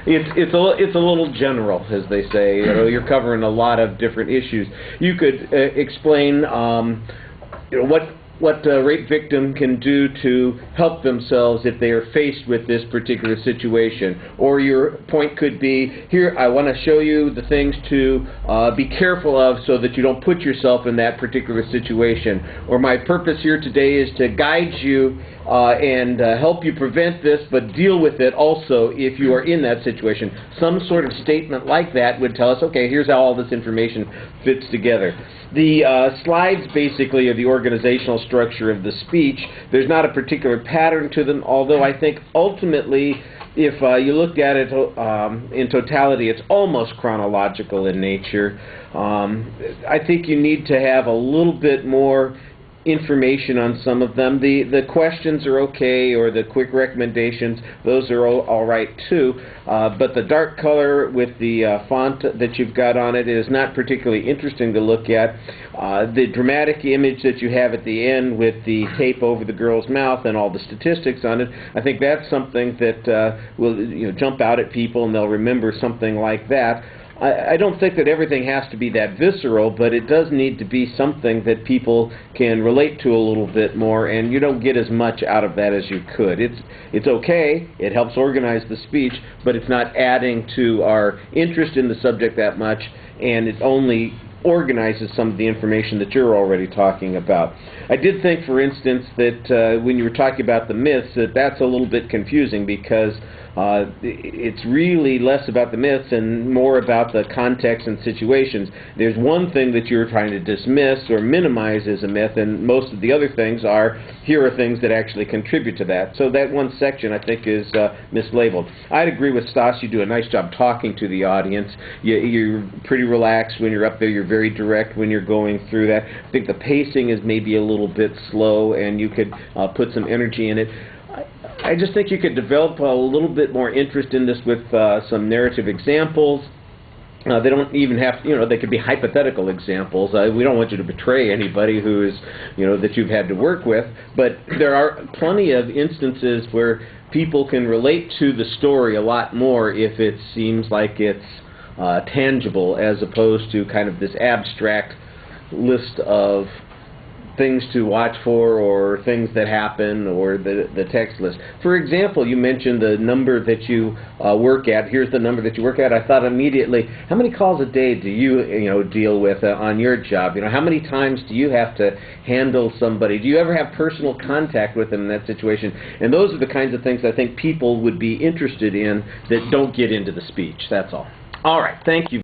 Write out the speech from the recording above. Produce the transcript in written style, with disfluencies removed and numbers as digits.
It's a little general, as they say. You know, you're covering a lot of different issues. You could explain, you know, what a rape victim can do to help themselves if they are faced with this particular situation. Or your point could be, here, I want to show you the things to be careful of so that you don't put yourself in that particular situation. Or my purpose here today is to guide you and help you prevent this, but deal with it also if you are in that situation. Some sort of statement like that would tell us, okay, here's how all this information fits together. The slides basically are the organizational structure of the speech. There's not a particular pattern to them, although I think ultimately, if you looked at it in totality, it's almost chronological in nature. I think you need to have a little bit more information on some of them. The questions are okay, or the quick recommendations, those are all right too, but the dark color with the font that you've got on it is not particularly interesting to look at. The dramatic image that you have at the end with the tape over the girl's mouth and all the statistics on it, I think that's something that will, you know, jump out at people and they'll remember something like that. I don't think that everything has to be that visceral, but it does need to be something that people can relate to a little bit more, and you don't get as much out of that as you could. It's okay, it helps organize the speech, but it's not adding to our interest in the subject that much, and it only organizes some of the information that you're already talking about. I did think, for instance, that when you were talking about the myths, that's a little bit confusing, because it's really less about the myths and more about the context and situations. There's one thing that you're trying to dismiss or minimize as a myth, and most of the other things are, here are things that actually contribute to that. So that one section, I think, is mislabeled. I'd agree with Stas. You do a nice job talking to the audience. You're pretty relaxed when you're up there. You're very direct when you're going through that. I think the pacing is maybe a little bit slow, and you could put some energy in it. I just think you could develop a little bit more interest in this with some narrative examples. They don't even have to, you know, they could be hypothetical examples. We don't want you to betray anybody who is, you know, that you've had to work with, but there are plenty of instances where people can relate to the story a lot more if it seems like it's tangible, as opposed to kind of this abstract list of things to watch for, or things that happen, or the text list. For example, you mentioned the number that you work at. Here's the number that you work at. I thought immediately, how many calls a day do you deal with on your job? You know, how many times do you have to handle somebody? Do you ever have personal contact with them in that situation? And those are the kinds of things I think people would be interested in that don't get into the speech. That's all. All right. Thank you.